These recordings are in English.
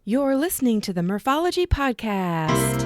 You're listening to the Morphology Podcast.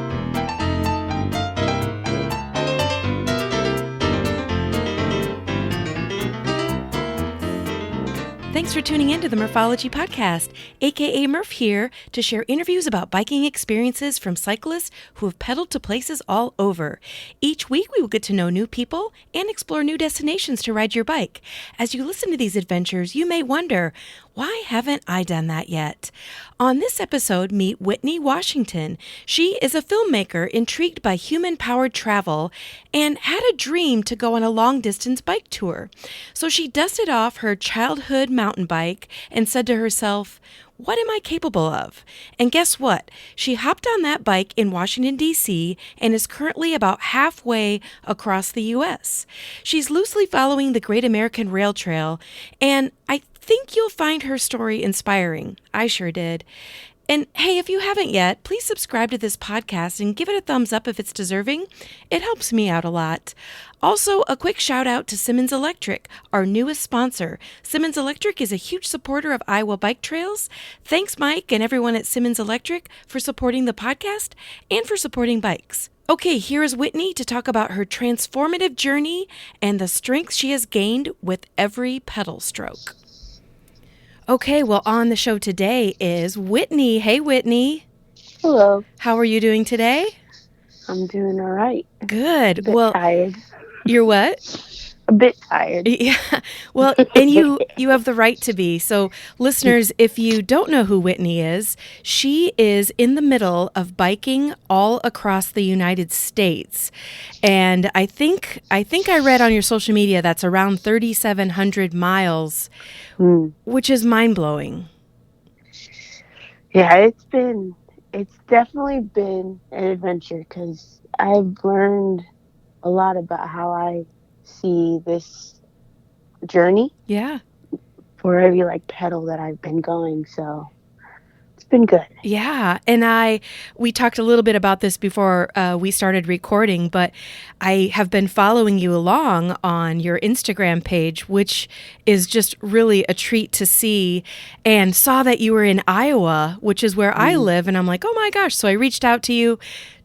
Thanks for tuning in to the Morphology Podcast, aka Murph here, to share interviews about biking experiences from cyclists who have pedaled to places all over. Each week we will get to know new people and explore new destinations to ride your bike. As you listen to these adventures, you may wonder, why haven't I done that yet? On this episode, meet Whitney Washington. She is a filmmaker intrigued by human-powered travel and had a dream to go on a long-distance bike tour. So she dusted off her childhood mountain bike and said to herself, what am I capable of? And guess what? She hopped on that bike in Washington, D.C. and is currently about halfway across the U.S. She's loosely following the Great American Rail Trail, and I think you'll find her story inspiring. I sure did. And hey, if you haven't yet, please subscribe to this podcast and give it a thumbs up if it's deserving. It helps me out a lot. Also, a quick shout out to Simmons Electric, our newest sponsor. Simmons Electric is a huge supporter of Iowa bike trails. Thanks, Mike and everyone at Simmons Electric for supporting the podcast and for supporting bikes. Okay, here is Whitney to talk about her transformative journey and the strength she has gained with every pedal stroke. Okay, well, on the show today is Whitney. Hey, Whitney. Hello. How are you doing today? I'm doing all right. Good. A bit Well, tired. You're what? A bit tired. Yeah. Well, and you have the right to be. So, listeners, if you don't know who Whitney is, she is in the middle of biking all across the United States. And I think I read on your social media that's around 3,700 miles, which is mind-blowing. Yeah, it's definitely been an adventure because I've learned a lot about how I see this journey. Yeah. For every pedal that I've been going, so it's been good. Yeah, and we talked a little bit about this before we started recording, but I have been following you along on your Instagram page, which is just really a treat to see, and saw that you were in Iowa, which is where I live, and I'm like, oh my gosh, so I reached out to you,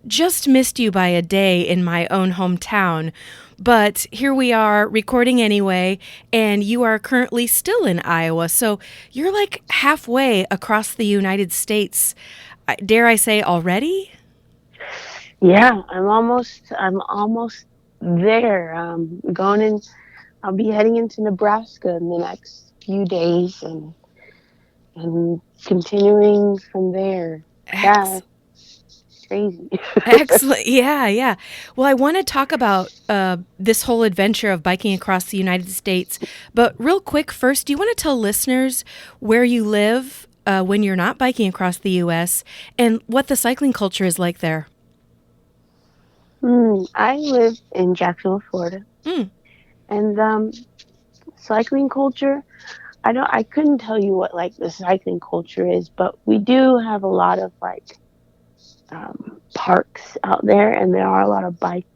just missed you by a day in my own hometown. But here we are recording anyway, and you are currently still in Iowa. So you're like halfway across the United States. Dare I say already? Yeah, I'm almost there. I'll be heading into Nebraska in the next few days and continuing from there. Yeah. Crazy. Excellent. Yeah. Well, I want to talk about this whole adventure of biking across the United States. But real quick, first, do you want to tell listeners where you live when you're not biking across the U.S. and what the cycling culture is like there? I live in Jacksonville, Florida. And cycling culture, I couldn't tell you what the cycling culture is, but we do have a lot of parks out there, and there are a lot of bike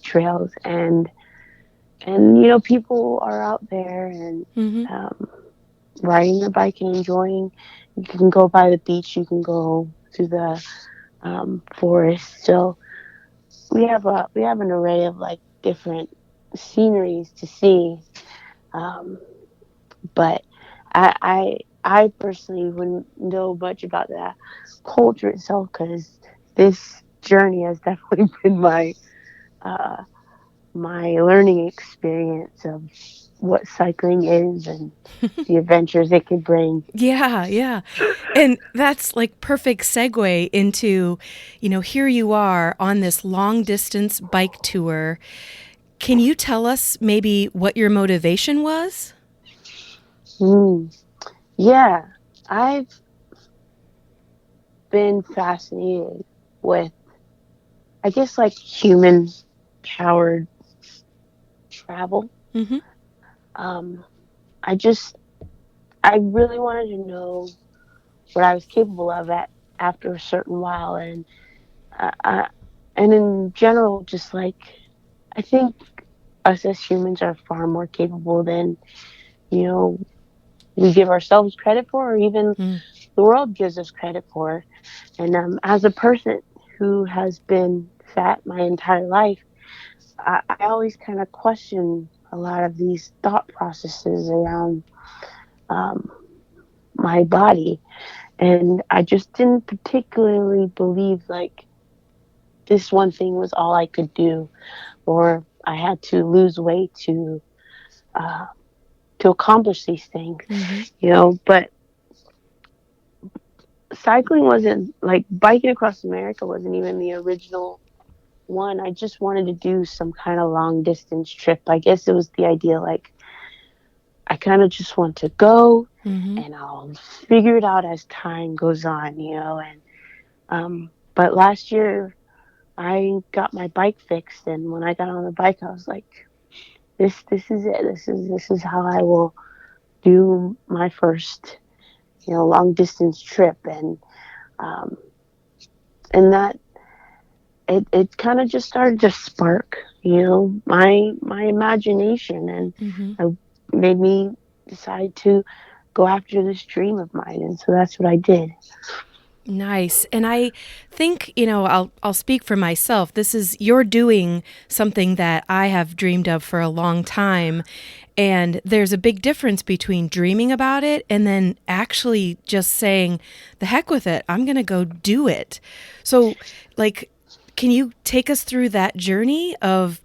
trails, and people are out there and riding their bike and enjoying. You can go by the beach, you can go to the forest. So we have an array of different sceneries to see, but I personally wouldn't know much about the culture itself because this journey has definitely been my learning experience of what cycling is and the adventures it could bring. Yeah. And that's perfect segue into, here you are on this long distance bike tour. Can you tell us maybe what your motivation was? Yeah, I've been fascinated with, I guess, human powered travel. I really wanted to know what I was capable of after a certain while, and in general, just I think us as humans are far more capable than we give ourselves credit for, or even the world gives us credit for. And as a person who has been fat my entire life, I always kind of question a lot of these thought processes around um, my body. And I just didn't particularly believe like this one thing was all I could do, or I had to lose weight uh, to accomplish these things, Mm-hmm. But cycling wasn't like biking across America wasn't even the original one. I just wanted to do some kind of long distance trip. I guess it was the idea like I kind of just want to go Mm-hmm. and I'll figure it out as time goes on, and but last year I got my bike fixed, and when I got on the bike, I was like, this is it. This is how I will do my first, long distance trip, um, and that it kind of just started to spark, my imagination, and Mm-hmm. it made me decide to go after this dream of mine, and so that's what I did. Nice. And I think, I'll speak for myself. This is you're doing something that I have dreamed of for a long time. And there's a big difference between dreaming about it and then actually just saying, the heck with it. I'm going to go do it. So, like, can you take us through that journey of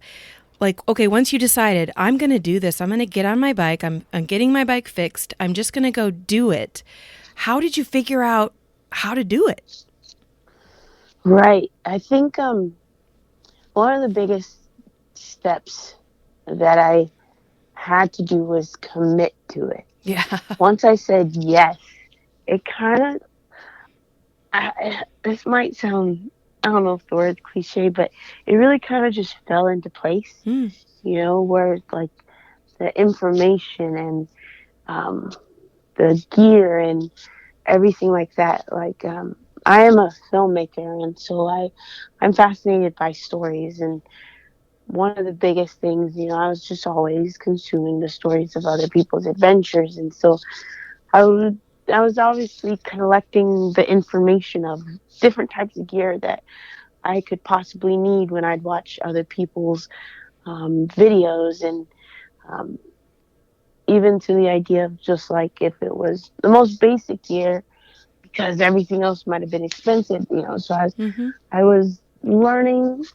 like, okay, once you decided, I'm going to do this, I'm going to get on my bike, I'm getting my bike fixed, I'm just going to go do it. How did you figure out how to do it? Right. I think one of the biggest steps that I had to do was commit to it. Yeah. Once I said yes, it kind of, this might sound, I don't know if the word's cliche, but it really kind of just fell into place, Mm. where like the information and um, the gear and everything like that. Like, I am a filmmaker, and so I'm fascinated by stories. And one of the biggest things, I was just always consuming the stories of other people's adventures, and so I would. I was obviously collecting the information of different types of gear that I could possibly need when I'd watch other people's videos, and um, even to the idea of just like if it was the most basic gear, because everything else might have been expensive, So Mm-hmm. I was learning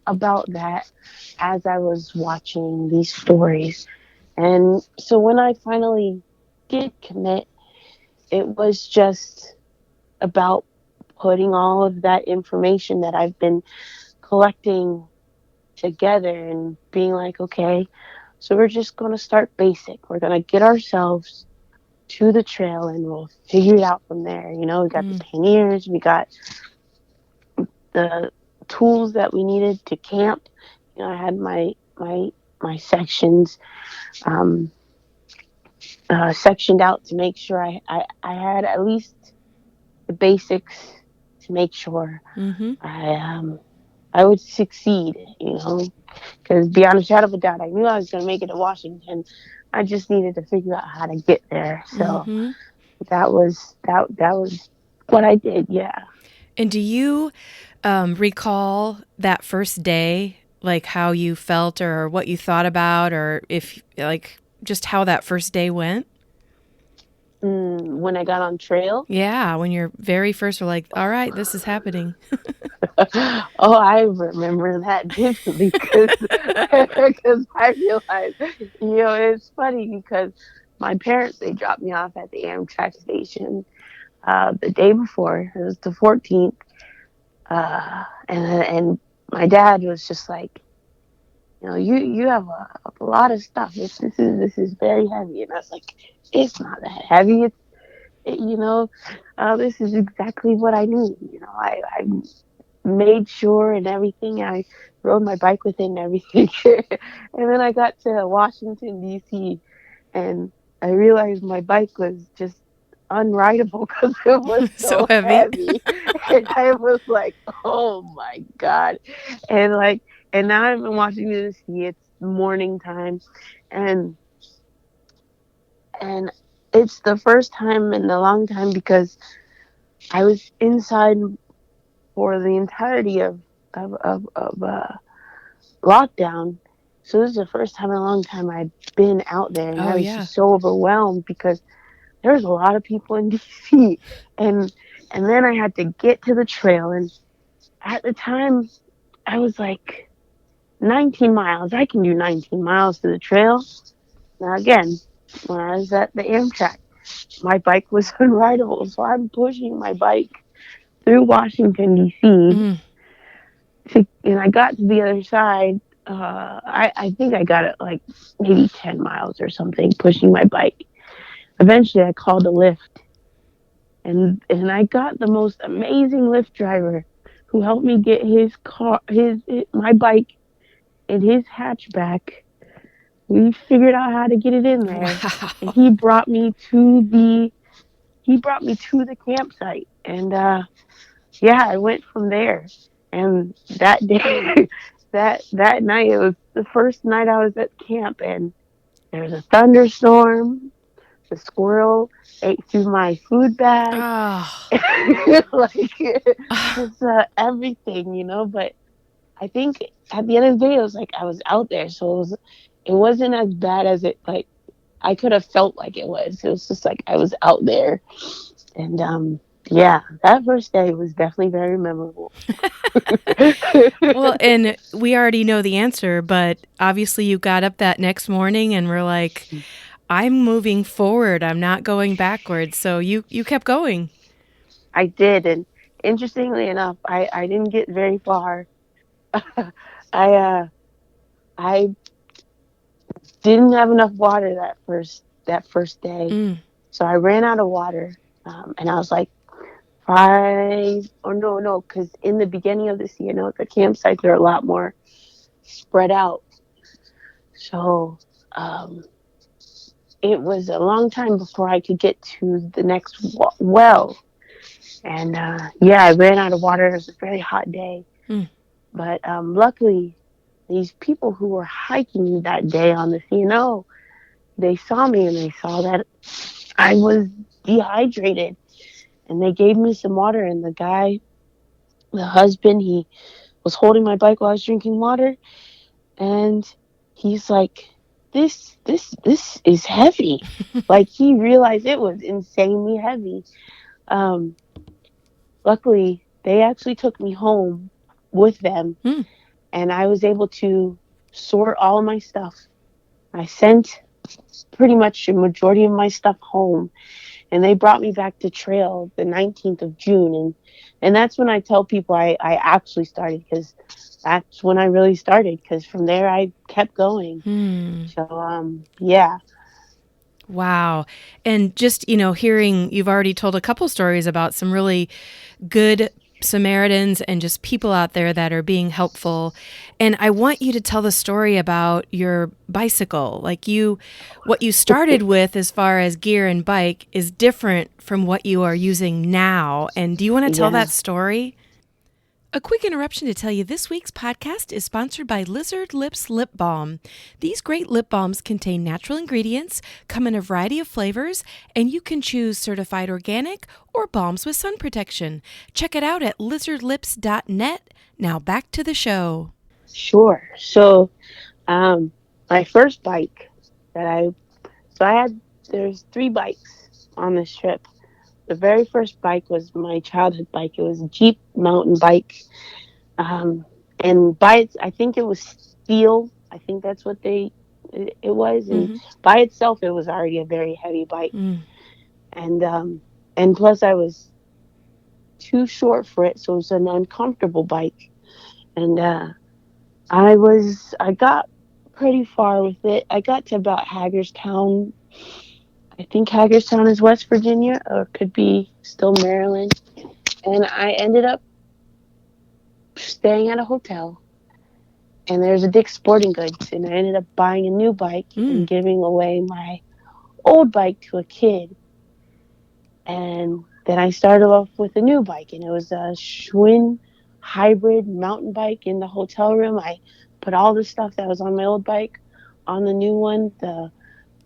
about that as I was watching these stories. And so when I finally did commit, it was just about putting all of that information that I've been collecting together and being like, okay, so we're just going to start basic. We're going to get ourselves to the trail and we'll figure it out from there. We got the Mm. panniers, we got the tools that we needed to camp. I had my sections um, sectioned out to make sure I had at least the basics to make sure Mm-hmm. I would succeed, because beyond a shadow of a doubt, I knew I was going to make it to Washington. I just needed to figure out how to get there. So Mm-hmm. that was what I did. Yeah. And do you recall that first day, like how you felt or what you thought about, or if like just how that first day went? When I got on trail, Yeah, when you're very first were like, all right, this is happening. oh, I remember that vividly because I realized, it's funny because my parents, they dropped me off at the Amtrak station the day before. It was the 14th, and my dad was just like, you have a lot of stuff. This is very heavy, and I was like, it's not that heavy. This is exactly what I need. I made sure and everything. I rode my bike with it and everything. And then I got to Washington, D.C., and I realized my bike was just unrideable because it was So so heavy. heavy. And I was like, oh my God. And and now I'm in Washington, D.C., it's morning time. And and it's the first time in a long time because I was inside for the entirety of lockdown. So this is the first time in a long time I'd been out there, and Oh, I was yeah. just so overwhelmed because there was a lot of people in DC, and and then I had to get to the trail, and at the time I was like 19 miles. I can do 19 miles to the trail. Now again, when I was at the Amtrak, my bike was unrideable, so I'm pushing my bike through Washington D.C. Mm. And I got to the other side. I think I got it like maybe 10 miles or something, pushing my bike. Eventually, I called a Lyft, and I got the most amazing Lyft driver who helped me get his my bike in his hatchback. We figured out how to get it in there, and Wow. he brought me to the campsite, and yeah, I went from there. And that day, that night, it was the first night I was at camp, and there was a thunderstorm. The squirrel ate through my food bag, Oh. like just everything, But I think at the end of the day, it was like I was out there, so it wasn't as bad as it like I could have felt like it was. It was just like I was out there, and yeah, that first day was definitely very memorable. Well, and we already know the answer, but obviously you got up that next morning and were like, I'm moving forward. I'm not going backwards. So you kept going. I did, and interestingly enough, I didn't get very far. I I didn't have enough water that first day, Mm. so I ran out of water, and I was like five. Oh no, because in the beginning of this, the campsites are a lot more spread out. So um, it was a long time before I could get to the next well. And yeah, I ran out of water. It was a very hot day. Mm. But luckily, these people who were hiking that day on the CNO, they saw me and they saw that I was dehydrated. And they gave me some water. And the guy, the husband, he was holding my bike while I was drinking water. And he's like, this is heavy. Like he realized it was insanely heavy. Um, Luckily, they actually took me home with them, Mm. and I was able to sort all of my stuff. I sent pretty much a majority of my stuff home, and they brought me back to trail the 19th of June, and that's when I tell people I actually started, because that's when I really started, because from there I kept going. Hmm. So yeah. Wow. And just, hearing you've already told a couple stories about some really good Samaritans and just people out there that are being helpful. And I want you to tell the story about your bicycle. What you started with as far as gear and bike is different from what you are using now. And do you want to tell Yeah. that story? A quick interruption to tell you this week's podcast is sponsored by Lizard Lips Lip Balm. These great lip balms contain natural ingredients, come in a variety of flavors, and you can choose certified organic or balms with sun protection. Check it out at lizardlips.net. Now back to the show. Sure. So um my first bike that I so I had there's three bikes on this trip. The very first bike was my childhood bike. It was a Jeep mountain bike. And by its, I think it was steel. I think that's what it was. And Mm-hmm. by itself, it was already a very heavy bike. Mm. And plus, I was too short for it, so it was an uncomfortable bike. And I got pretty far with it. I got to about Hagerstown. I think Hagerstown is West Virginia, or could be still Maryland. And I ended up staying at a hotel, and there's a Dick's Sporting Goods, and I ended up buying a new bike and Mm. giving away my old bike to a kid. And then I started off with a new bike, and it was a Schwinn hybrid mountain bike. In the hotel room, I put all the stuff that was on my old bike on the new one, the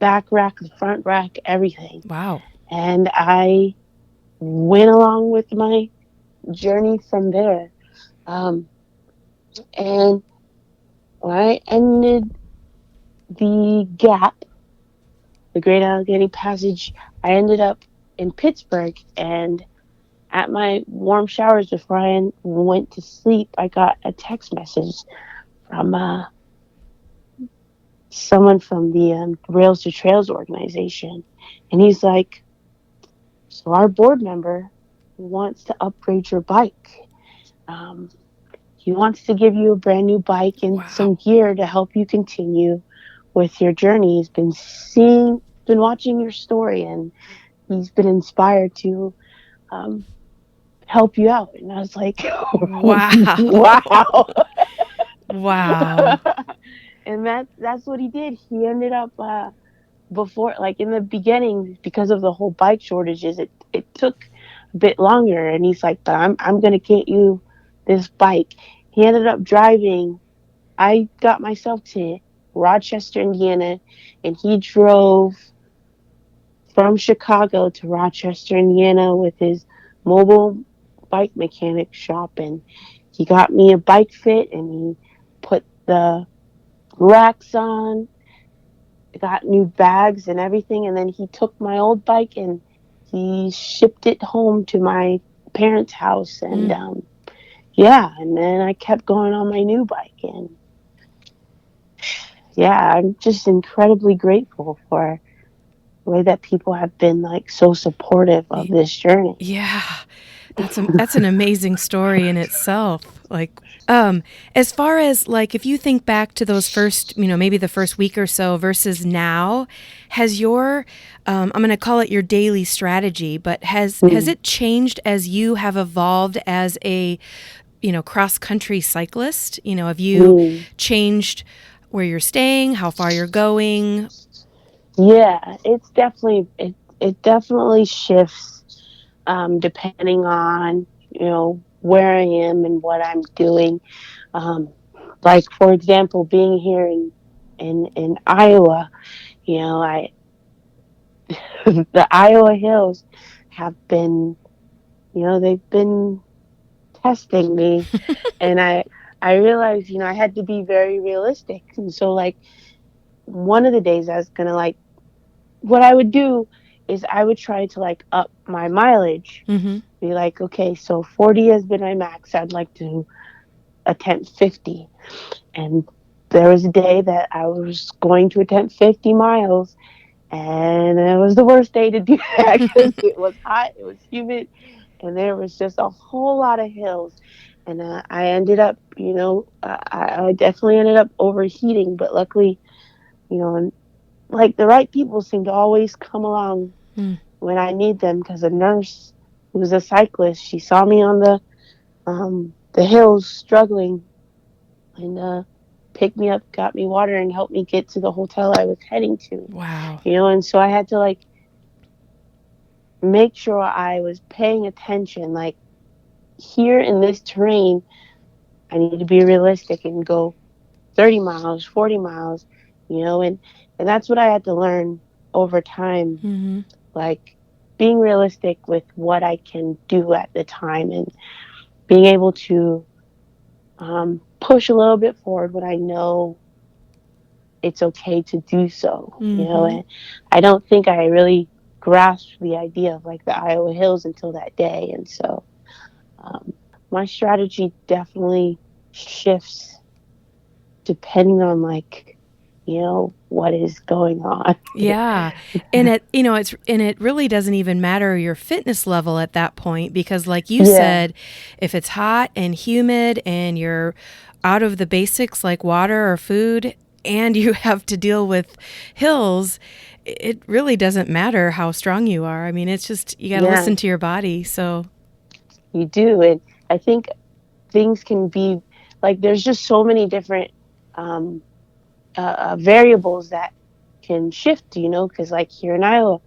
back rack, the front rack, everything. Wow. And I went along with my journey from there. Um, and when I ended the Gap, the Great Allegheny Passage, I ended up in Pittsburgh. And at my warm showers before I went to sleep, I got a text message from someone from the Rails to Trails organization. And he's like, so our board member wants to upgrade your bike. Um, he wants to give you a brand new bike and some Wow. gear to help you continue with your journey. He's been watching your story, and he's been inspired to um, help you out. And I was like, Wow. wow. Wow. And that's what he did. He ended up before, like in the beginning, because of the whole bike shortages, it took a bit longer. And he's like, but I'm gonna get you this bike. He ended up driving. I got myself to Rochester, Indiana, and he drove from Chicago to Rochester, Indiana with his mobile bike mechanic shop. And he got me a bike fit, and he put the racks on, got new bags and everything. And then he took my old bike and he shipped it home to my parents' house. And Mm. yeah, and then I kept going on my new bike. And yeah, I'm just incredibly grateful for the way that people have been like so supportive of Y- this journey. Yeah. That's an amazing story in itself. Like as far as like if you think back to those first, maybe the first week or so versus now, has your I'm going to call it your daily strategy, but has Mm, it changed as you have evolved as a cross country cyclist? Have you mm. changed where you're staying, how far you're going? Yeah, it definitely shifts depending on where I am and what I'm doing. Um, like for example, being here in Iowa, I the Iowa hills have been, they've been testing me, and I realized, I had to be very realistic. And so like one of the days I was gonna like, what I would do is I would try to like up my mileage, Mm-hmm. be like, okay, so 40 has been my max. I'd like to attempt 50. And there was a day that I was going to attempt 50 miles, and it was the worst day to do that because it was hot, it was humid, and there was just a whole lot of hills. And I ended up, I definitely ended up overheating, but luckily, and like the right people seem to always come along Mm. when I need them, because a nurse who was a cyclist, she saw me on the hills struggling, and picked me up, got me water, and helped me get to the hotel I was heading to. Wow. And so I had to like make sure I was paying attention. Like here in this terrain, I need to be realistic and go 30 miles, 40 miles, and that's what I had to learn over time. Mm-hmm. Like being realistic with what I can do at the time, and being able to push a little bit forward when I know it's okay to do so, Mm-hmm. and I don't think I really grasped the idea of like the Iowa hills until that day. And so um, my strategy definitely shifts depending on like what is going on. Yeah. And it really doesn't even matter your fitness level at that point because like you Yeah, said, if it's hot and humid and you're out of the basics like water or food and you have to deal with hills, it really doesn't matter how strong you are. I mean, it's just you got to yeah, listen to your body. So, you do. And I think things can be like there's just so many different um, variables that can shift, because like here in Iowa,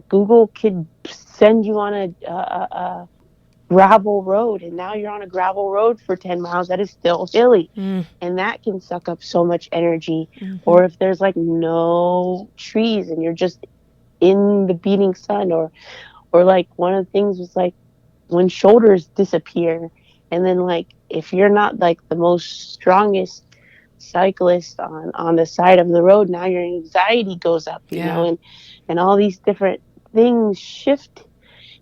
Google could send you on a gravel road, and now you're on a gravel road for 10 miles that is still hilly, Mm. and that can suck up so much energy. Mm-hmm. Or if there's like no trees and you're just in the beating sun, or like one of the things was like when shoulders disappear, and then like if you're not like the most strongest cyclist on the side of the road, now your anxiety goes up, Yeah. and all these different things shift.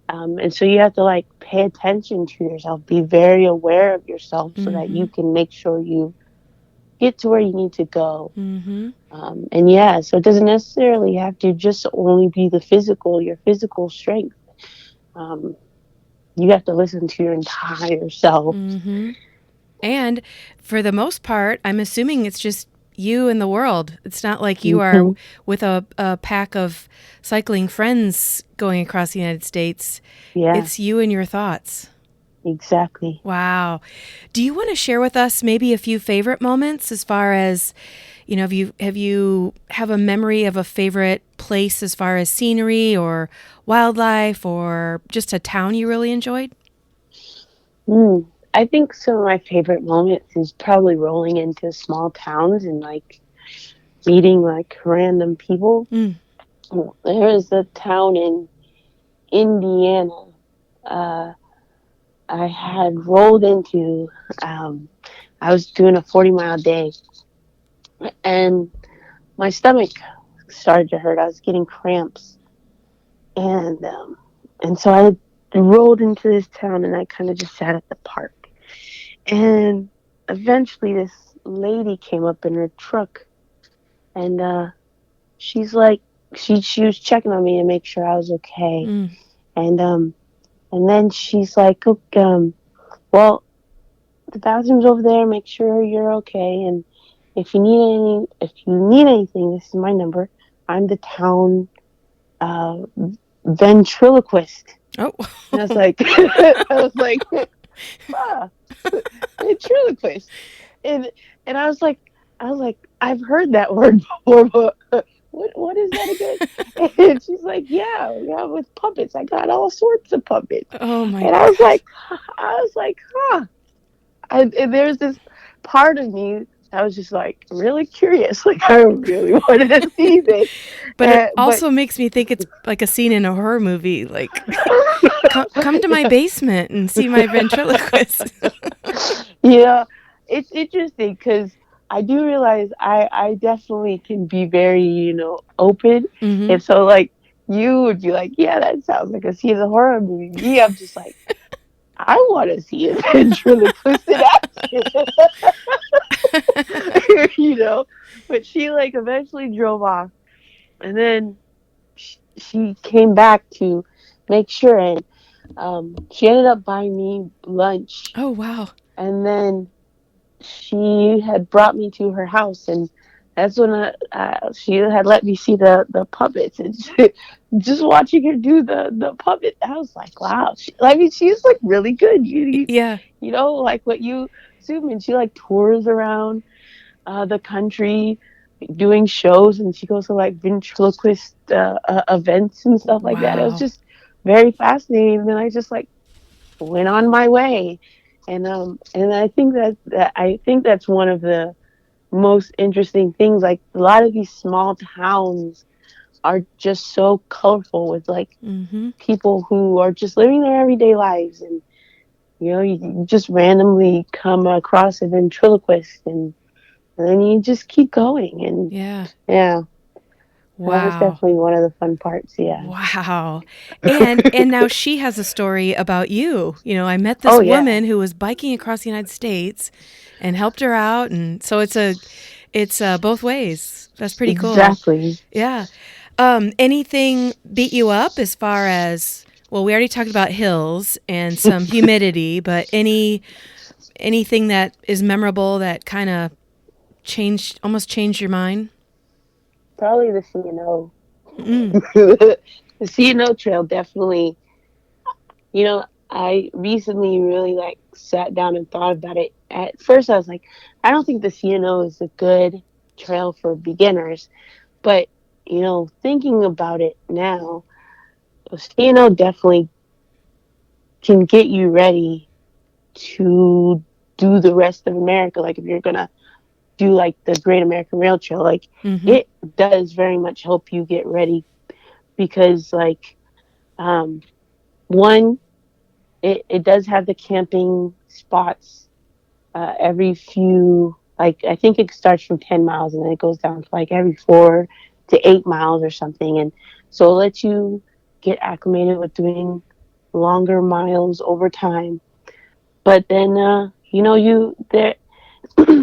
And so you have to like pay attention to yourself, be very aware of yourself so that Mm-hmm. you can make sure you get to where you need to go. Mm-hmm. And yeah, so it doesn't necessarily have to just only be your physical strength. Um, you have to listen to your entire self. Mm-hmm. And for the most part, I'm assuming it's just you and the world. It's not like you are Hmm. with a pack of cycling friends going across the United States. Yeah, It's you and your thoughts. exactly. Wow. Do you want to share with us maybe a few favorite moments as far as, have you have a memory of a favorite place as far as scenery or wildlife or just a town you really enjoyed? Mm. I think some of my favorite moments is probably rolling into small towns and like meeting like random people. Mm. There is a town in Indiana. Uh, I had rolled into. Um, I was doing a 40-mile day, and my stomach started to hurt. I was getting cramps, and so I rolled into this town, and I kind of just sat at the park. And eventually, this lady came up in her truck, and she's like, she was checking on me to make sure I was okay, Mm. and then she's like, okay, well, the bathroom's over there. Make sure you're okay, and if you need anything, this is my number. I'm the town uh, ventriloquist. Oh. And I was like, I was like, ah, ventriloquist, and I was like, I've heard that word before, but what is that again? And she's like, yeah, with puppets. I got all sorts of puppets, Oh my and I was like, huh. And there's this part of me that was just like really curious, like I really wanted to see this, But it but also makes me think it's like a scene in a horror movie. Like, come to my yeah, basement and see my ventriloquist. yeah, it's interesting because I do realize I definitely can be very open, Mm-hmm. and so like you would be like, yeah, that sounds like a scene in a horror movie. Me, I'm just like, I want to see a ventriloquist in action. you know. But she like eventually drove off, and then she came back to make sure, and she ended up buying me lunch, Oh wow. and then she had brought me to her house, and that's when she had let me see the puppets, and just watching her do the puppet, I was like, wow. I mean, she's like really good. Yeah. You know, like what you assume, and she like tours around the country doing shows, and she goes to like ventriloquist events and stuff like that. It was Wow. just very fascinating. And then I just like went on my way, and I think that's one of the most interesting things. Like a lot of these small towns are just so colorful with like Mm-hmm. people who are just living their everyday lives, and you just randomly come across a ventriloquist, and then you just keep going, and Yeah. yeah, that was Wow. definitely one of the fun parts. Yeah. Wow. And now she has a story about you. I met Oh this yeah, woman who was biking across the United States and helped her out, and so it's both ways. That's pretty cool. exactly. Yeah. Anything beat you up as far as, well, we already talked about hills and some humidity, but anything that is memorable that kind of almost changed your mind? Probably the CNO. Mm. The CNO trail definitely. I recently really like sat down and thought about it. At first, I was like, I don't think the CNO is a good trail for beginners. But thinking about it now, CNO definitely can get you ready to do the rest of America. Like if you're gonna do like the Great American Rail Trail, like Mm-hmm. it does very much help you get ready because like um, one, it does have the camping spots every few, like I think it starts from 10 miles and then it goes down to like every 4 to 8 miles or something, and so it lets you get acclimated with doing longer miles over time. But then you there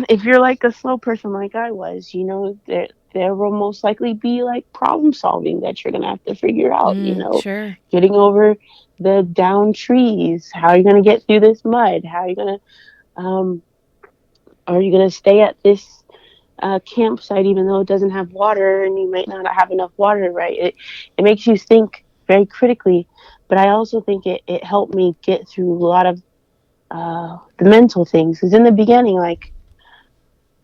if you're like a slow person like I was, there will most likely be like problem solving that you're gonna have to figure out. Sure. Getting over the down trees. How are you gonna get through this mud? How um, are you gonna stay at this campsite even though it doesn't have water and you might not have enough water? Right? It makes you think very critically. But I also think it helped me get through a lot of the mental things. Because in the beginning, like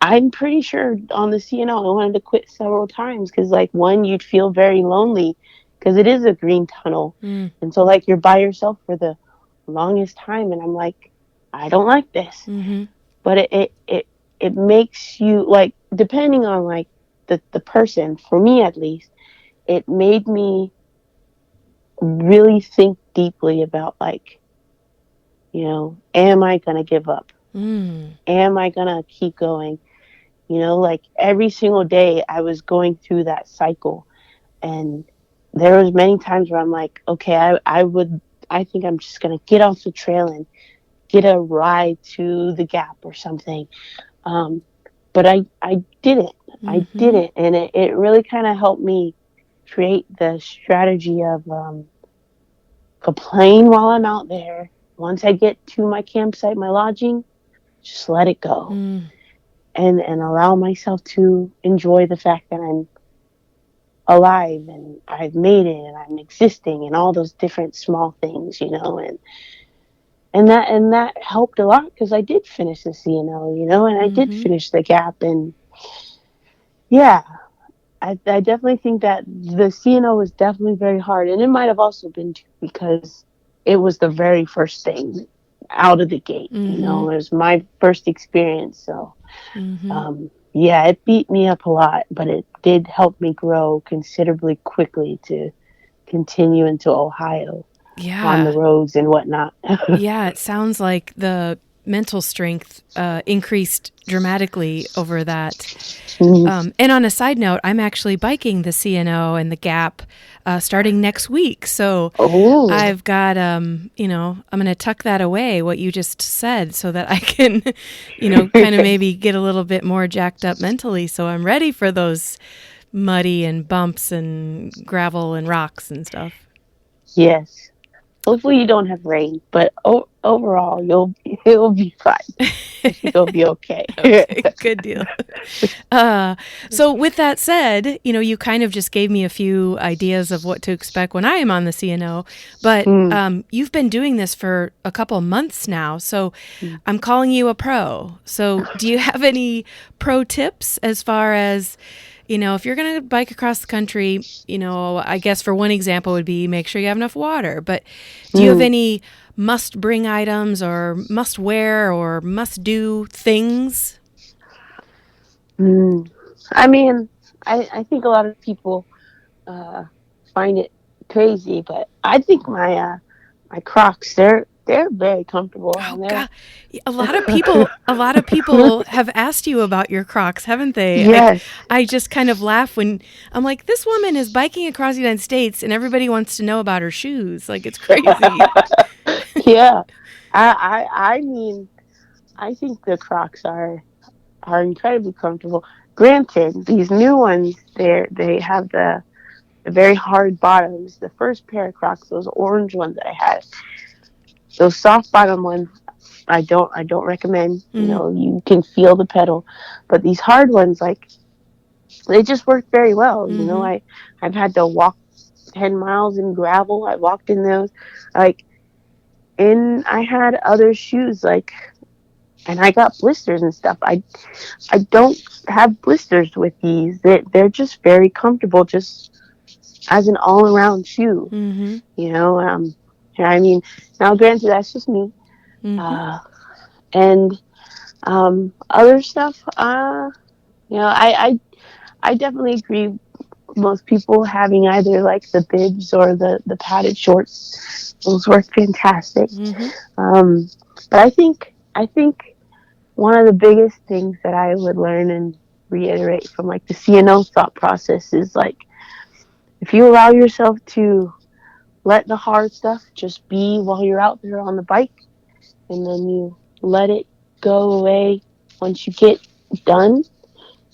I'm pretty sure on the CNO, I wanted to quit several times because, like, one, you'd feel very lonely because it is a green tunnel. Mm. And so, like, you're by yourself for the longest time. And I'm like, I don't like this. Mm-hmm. But it makes you, like, depending on, like, the person, for me at least, it made me really think deeply about, like, am I going to give up? Mm. Am I going to keep going? Like every single day I was going through that cycle, and there was many times where I'm like, okay, I think I'm just gonna get off the trail and get a ride to the Gap or something. Um, but I didn't. I Mm-hmm. didn't, and it really kind of helped me create the strategy of complain while I'm out there. Once I get to my campsite, my lodging, just let it go, Mm. and allow myself to enjoy the fact that I'm alive and I've made it and I'm existing and all those different small things, and that helped a lot because I did finish the CNO, and I did Mm-hmm. finish the Gap, and yeah, I definitely think that the CNO was definitely very hard, and it might have also been too because it was the very first thing out of the gate, Mm-hmm. it was my first experience, so Mm-hmm. yeah, it beat me up a lot, but it did help me grow considerably quickly to continue into Ohio on the Yeah. roads and whatnot. Yeah, it sounds like the mental strength increased dramatically over that. And on a side note, I'm actually biking the CNO and the Gap starting next week. So Oh, I've got, I'm going to tuck that away, what you just said, so that I can, kind of maybe get a little bit more jacked up mentally. So I'm ready for those muddy and bumps and gravel and rocks and stuff. yes. Hopefully you don't have rain, but overall you'll be fine. I think you'll be okay. Okay, good deal. Uh, so, with that said, you kind of just gave me a few ideas of what to expect when I am on the CNO, but Mm, you've been doing this for a couple months now, so mm. I'm calling you a pro. So, do you have any pro tips as far as, if you're going to bike across the country, I guess for one example would be make sure you have enough water, but do you have Mm, any must bring items or must wear or must do things? mm. I mean, I think a lot of people uh, find it crazy, but I think my Crocs they're very comfortable Oh and they're God, a lot of people have asked you about your Crocs, haven't they? yes. I just kind of laugh when I'm like, this woman is biking across the United States, and everybody wants to know about her shoes. Like it's crazy. Yeah, I mean, I think the Crocs are incredibly comfortable. Granted, these new ones they have the very hard bottoms. The first pair of Crocs, those orange ones that I had, those soft bottom ones, I don't recommend. Mm, You can feel the pedal, but these hard ones, like they just work very well. mm-hmm. I've had to walk 10 miles in gravel. I walked in those, like, and I had other shoes like, and I got blisters and stuff. I don't have blisters with these. They're just very comfortable, just as an all around shoe. Mm-hmm. You know, um, I mean, now granted, that's just me. Mm-hmm. And other stuff, I definitely agree. Most people having either like the bibs or the padded shorts, those work fantastic. Mm-hmm. Um, but I think one of the biggest things that I would learn and reiterate from like the CNO thought process is like if you allow yourself to let the hard stuff just be while you're out there on the bike, and then you let it go away once you get done.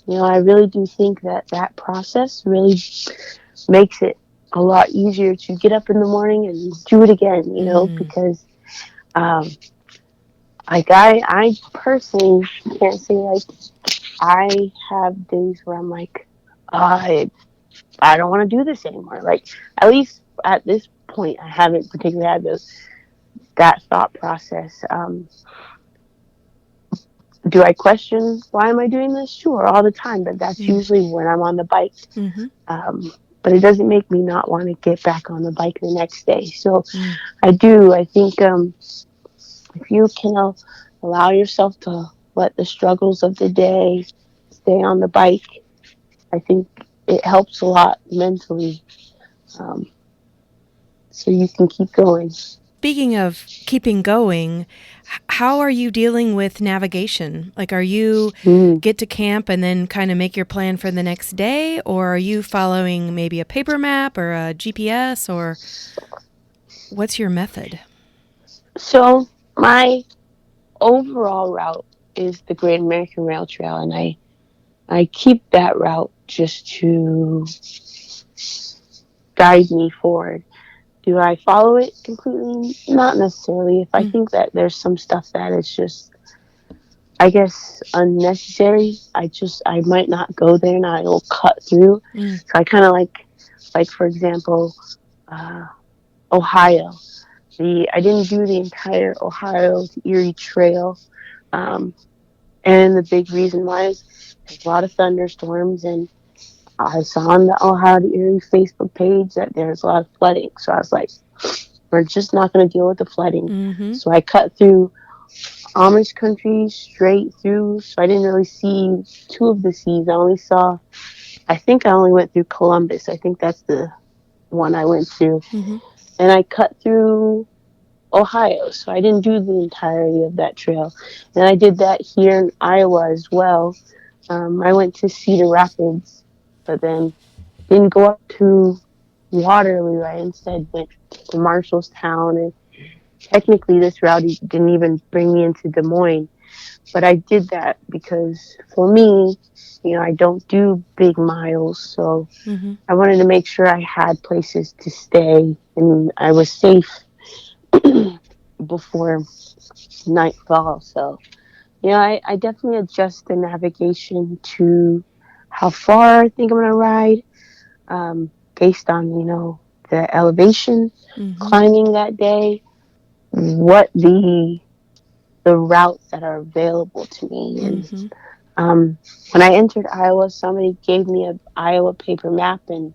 I really do think that that process really makes it a lot easier to get up in the morning and do it again, Mm. because um, like I personally can't say like I have days where I'm like, I don't want to do this anymore. Like, at least at this point, I haven't particularly had that thought process. Do I question why am I doing this? Sure, all the time, but that's Mm. usually when I'm on the bike. Mm-hmm. But it doesn't make me not want to get back on the bike the next day. So Mm. I do. I think if you can allow yourself to let the struggles of the day stay on the bike, I think it helps a lot mentally, um, so you can keep going. Speaking of keeping going, how are you dealing with navigation? Like, are you Mm. get to camp and then kind of make your plan for the next day, or are you following maybe a paper map or a GPS, or what's your method? So my overall route is the Great American Rail Trail, and I keep that route just to guide me forward. Do I follow it completely? Not necessarily. If I Mm. think that there's some stuff that is just, I guess, unnecessary, I might not go there and I'll cut through. Mm. So I kind of like for example, uh, Ohio. I didn't do the entire Ohio to Erie Trail, um, and the big reason why is there's a lot of thunderstorms, and I saw on the Ohio to Erie Facebook page that there's a lot of flooding. So I was like, we're just not going to deal with the flooding. Mm-hmm. So I cut through Amish country straight through. So I didn't really see two of the seas. I think I only went through Columbus. I think that's the one I went through. Mm-hmm. And I cut through Ohio. So I didn't do the entirety of that trail. And I did that here in Iowa as well. I went to Cedar Rapids, but then didn't go up to Waterloo. I instead went to Marshallstown, and technically this route didn't even bring me into Des Moines. But I did that because for me, I don't do big miles, so Mm-hmm. I wanted to make sure I had places to stay and I was safe before nightfall. So, I definitely adjust the navigation to how far I think I'm going to ride, based on, the elevation, Mm-hmm. climbing that day, what the routes that are available to me. And Mm-hmm. um, when I entered Iowa, somebody gave me a Iowa paper map, and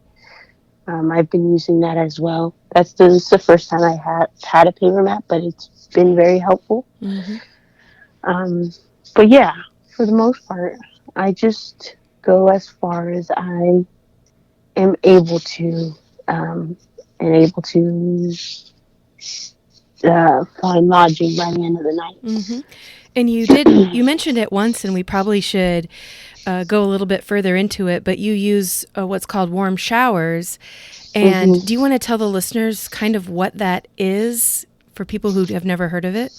I've been using that as well. This is the first time I had a paper map, but it's been very helpful. Mm-hmm. Um, but yeah, for the most part, I just go as far as I am able to, um, and able to find lodging by the end of the Mm-hmm. night. And you mentioned it once, and we probably should go a little bit further into it, but you use what's called warm showers. And do you Mm-hmm. want to tell the listeners kind of what that is for people who have never heard of it?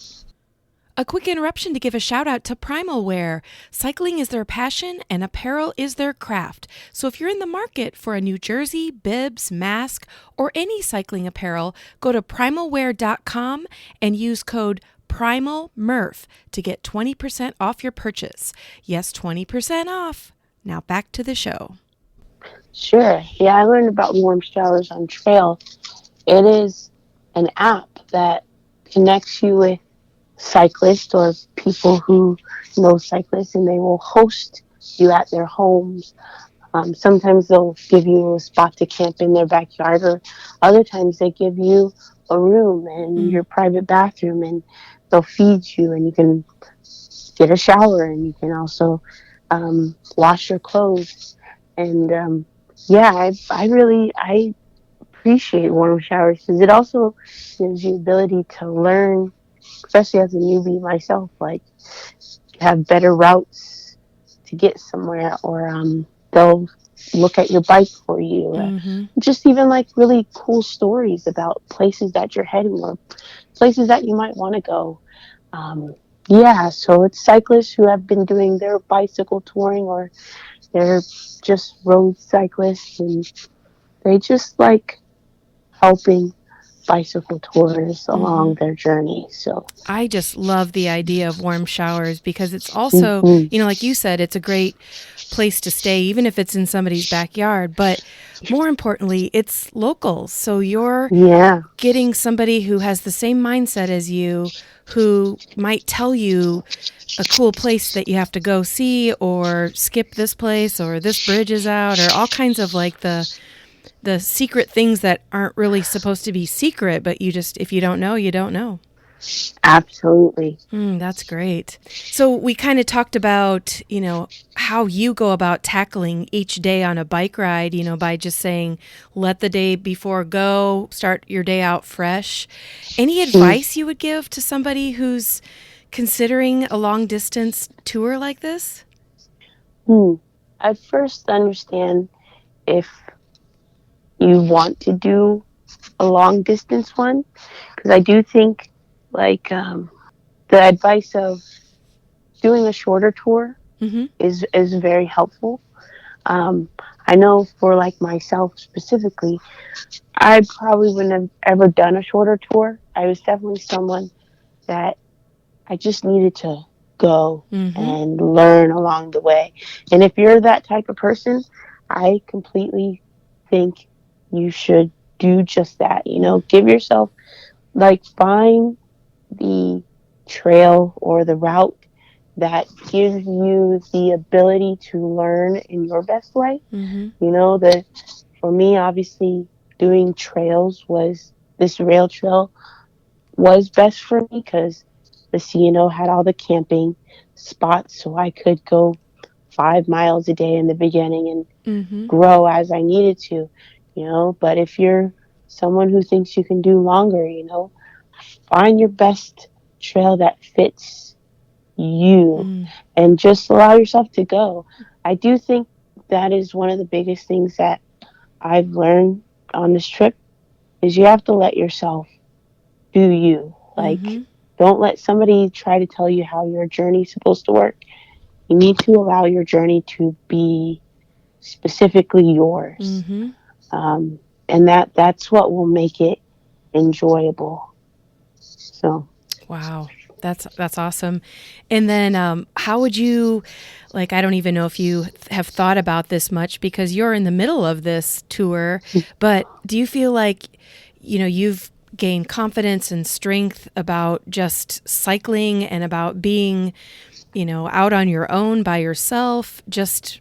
A quick interruption to give a shout out to Primal Wear. Cycling is their passion and apparel is their craft. So if you're in the market for a new jersey, bibs, mask, or any cycling apparel, go to primalwear.com and use code PRIMALMURPH to get 20% off your purchase. Yes, 20% off. Now back to the show. Sure. Yeah, I learned about warm showers on trail. It is an app that connects you with cyclists or people who know cyclists, and they will host you at their homes. Sometimes they'll give you a spot to camp in their backyard, or other times they give you a room and your private bathroom, and they'll feed you, and you can get a shower, and you can also wash your clothes. And yeah, I appreciate warm showers because it also gives you the ability to learn, especially as a newbie myself, like have better routes to get somewhere, or they'll look at your bike for you, or just even like really cool stories about places that you're heading or places that you might want to go. Um, yeah, so it's cyclists who have been doing their bicycle touring, or they're just road cyclists, and they just like helping bicycle tours along their journey. So, I just love the idea of warm showers because it's also, mhm. like you said, it's a great place to stay, even if it's in somebody's backyard. But more importantly, it's local. So you're Yeah, getting somebody who has the same mindset as you, who might tell you a cool place that you have to go see, or skip this place, or this bridge is out, or all kinds of like the secret things that aren't really supposed to be secret, but you just, if you don't know, you don't know. absolutely. That's great. So we kind of talked about, how you go about tackling each day on a bike ride, by just saying, let the day before go, start your day out fresh. Any Mm. advice you would give to somebody who's considering a long distance tour like this? Hmm. At first, understand if you want to do a long distance one, because I do think like the advice of doing a shorter tour Mm-hmm. is very helpful. Um, I know for like myself specifically, I probably wouldn't have ever done a shorter tour. I was definitely someone that I just needed to go Mm-hmm. and learn along the way. And if you're that type of person, I completely think you should do just that. Give yourself, like, find the trail or the route that gives you the ability to learn in your best way. Mm-hmm. The For me, obviously, doing trails was this rail trail was best for me because the CNO had all the camping spots, so I could go 5 miles a day in the beginning and Mm-hmm. grow as I needed to. But if you're someone who thinks you can do longer, find your best trail that fits you Mm. and just allow yourself to go. I do think that is one of the biggest things that I've learned on this trip is you have to let yourself do you. Like, Mm-hmm. don't let somebody try to tell you how your journey's supposed to work. You need to allow your journey to be specifically yours. Mm-hmm. Um, and that's what will make it enjoyable. So, Wow. That's awesome. And then how would you, like, I don't even know if you have thought about this much because you're in the middle of this tour, but do you feel like, you've gained confidence and strength about just cycling and about being, out on your own by yourself? Just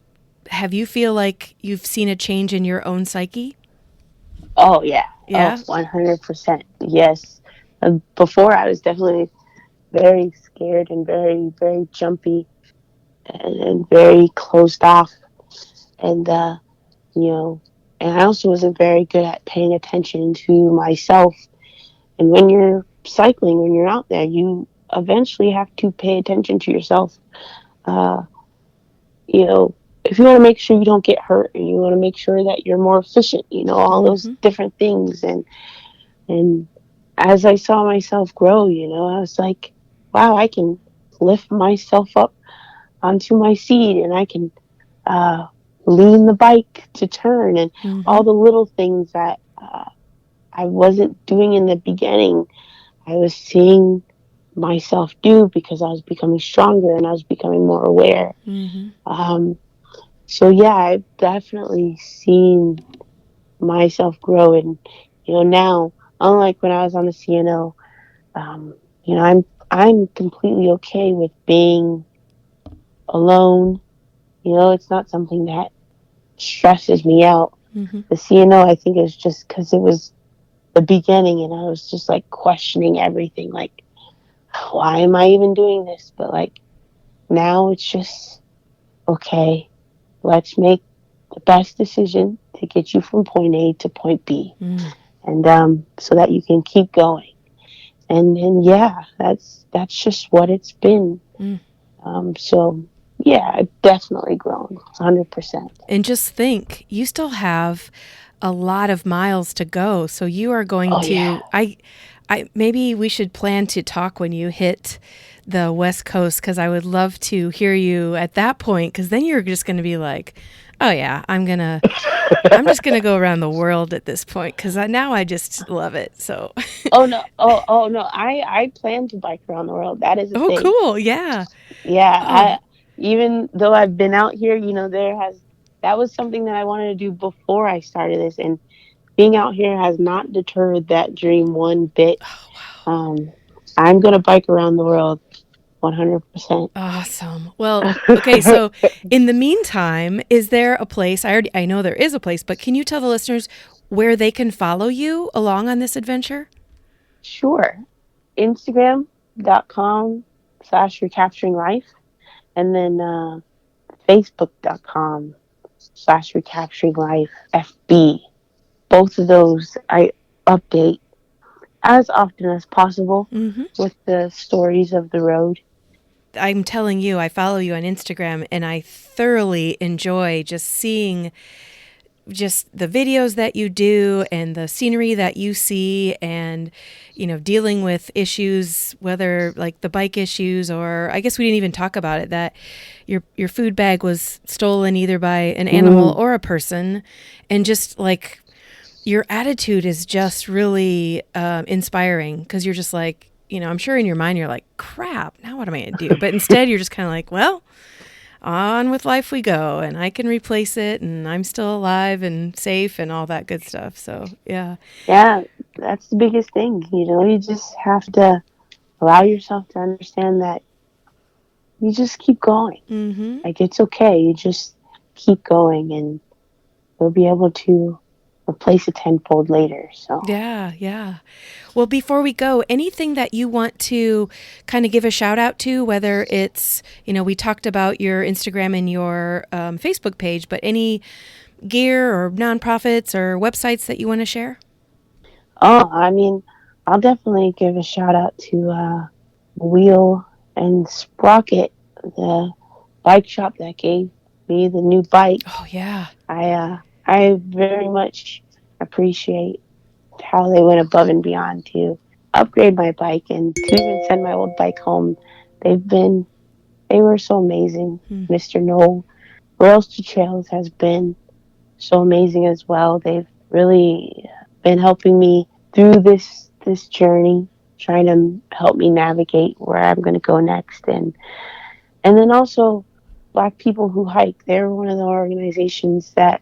have you feel like you've seen a change in your own psyche? oh yeah, oh Yeah. 100%, yes. Before I was definitely very scared and very very jumpy and very closed off, and you know, and I also wasn't very good at paying attention to myself. And when you're cycling, when you're out there, you eventually have to pay attention to yourself. Uh, if you want to make sure you don't get hurt, and you want to make sure that you're more efficient, all those Mm-hmm. different things. And as I saw myself grow, I was like, wow, I can lift myself up onto my seat, and I can uh, lean the bike to turn, and Mm-hmm. all the little things that I wasn't doing in the beginning, I was seeing myself do because I was becoming stronger and I was becoming more aware. Mm-hmm. Um, so yeah, I've definitely seen myself grow, and now, unlike when I was on the CNO, I'm completely okay with being alone. It's not something that stresses me out. Mm-hmm. The CNO, I think, is just because it was the beginning, and I was just like questioning everything, like, why am I even doing this? But like now it's just, okay, let's make the best decision to get you from point A to point B, and so that you can keep going. And yeah, that's just what it's been. So yeah, I've definitely grown 100%. And just think, you still have a lot of miles to go. So you are going Oh yeah. to I maybe we should plan to talk when you hit the West Coast, because I would love to hear you at that point, because then you're just going to be like, oh yeah, I'm just gonna go around the world at this point, because now I just love it. So, Oh no. Oh no. I plan to bike around the world. That is a oh, thing. cool, yeah. Yeah. Oh, Even though I've been out here, that was something that I wanted to do before I started this, and being out here has not deterred that dream one bit. Um, I'm gonna bike around the world 100%. awesome. Well, okay, so in the meantime, is there a place? I know there is a place, but can you tell the listeners where they can follow you along on this adventure? Sure. Instagram.com/recapturing life, and then Facebook.com/recapturing life FB. Both of those I update as often as possible with the stories of the road. I'm telling you, I follow you on Instagram, and I thoroughly enjoy just seeing just the videos that you do and the scenery that you see, and dealing with issues, whether like the bike issues, or I guess we didn't even talk about it, that your food bag was stolen either by an animal or a person, and just like your attitude is just really inspiring, because you're just like, I'm sure in your mind you're like, crap, now what am I going to do? But instead you're just kind of like, well, on with life we go, and I can replace it, and I'm still alive and safe and all that good stuff. So, yeah. Yeah, that's the biggest thing. You just have to allow yourself to understand that you just keep going. Like, it's okay. You just keep going, and you'll be able to replace it tenfold later. So, Yeah, yeah. Well, before we go, anything that you want to kind of give a shout out to, whether it's, we talked about your Instagram and your Facebook page, but any gear or nonprofits or websites that you want to share? I mean, I'll definitely give a shout out to Wheel and Sprocket, the bike shop that gave me the new bike. Oh, yeah. I very much appreciate how they went above and beyond to upgrade my bike and to even send my old bike home. They were so amazing. Mr. No Rails to Trails has been so amazing as well. They've really been helping me through this journey, trying to help me navigate where I'm going to go next, and then also Black People Who Hike. They're one of the organizations that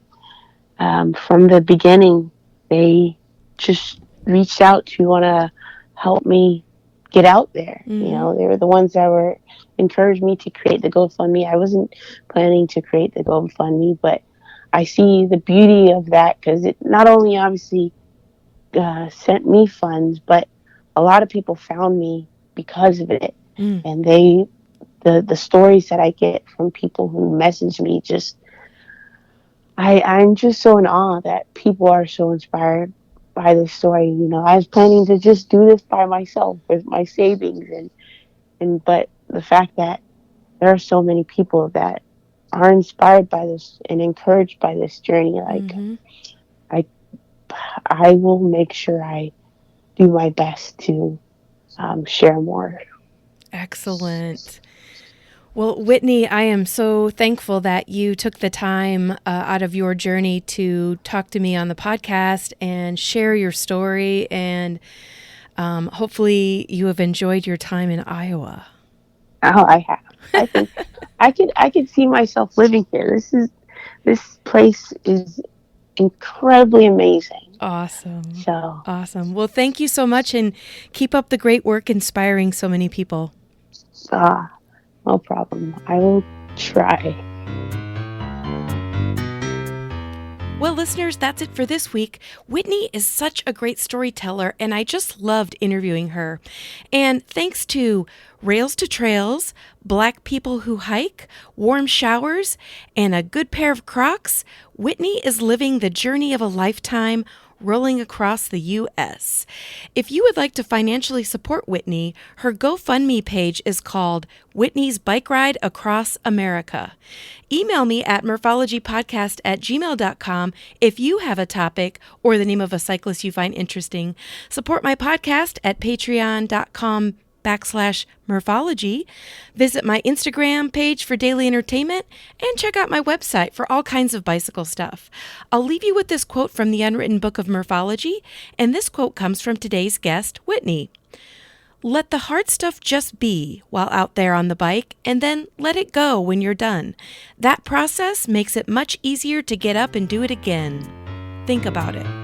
from the beginning they just reached out to want to help me get out there. They were the ones that were encouraged me to create the GoFundMe. I wasn't planning to create the GoFundMe, but I see the beauty of that, because it not only obviously sent me funds, but a lot of people found me because of it. And the stories that I get from people who message me, just I'm just so in awe that people are so inspired by this story. I was planning to just do this by myself with my savings, but the fact that there are so many people that are inspired by this and encouraged by this journey, like I I will make sure I do my best to share more. Excellent. Well, Whitney, I am so thankful that you took the time out of your journey to talk to me on the podcast and share your story. And hopefully you have enjoyed your time in Iowa. Oh, I have. I think I could see myself living here. This place is incredibly amazing. Awesome. So, Awesome. Well, thank you so much, and keep up the great work inspiring so many people. no problem. I will try. Well, listeners, that's it for this week. Whitney is such a great storyteller, and I just loved interviewing her. And thanks to Rails to Trails, Black People Who Hike, Warm Showers, and a good pair of Crocs, Whitney is living the journey of a lifetime rolling across the U.S. If you would like to financially support Whitney, her GoFundMe page is called Whitney's Bike Ride Across America. Email me at murphologypodcast@gmail.com if you have a topic or the name of a cyclist you find interesting. Support my podcast at patreon.com/Murphology. Visit my Instagram page for daily entertainment and check out my website for all kinds of bicycle stuff. I'll leave you with this quote from the Unwritten Book of Murphology, and this quote comes from today's guest, Whitney. Let the hard stuff just be while out there on the bike, and then let it go when you're done. That process makes it much easier to get up and do it again. Think about it.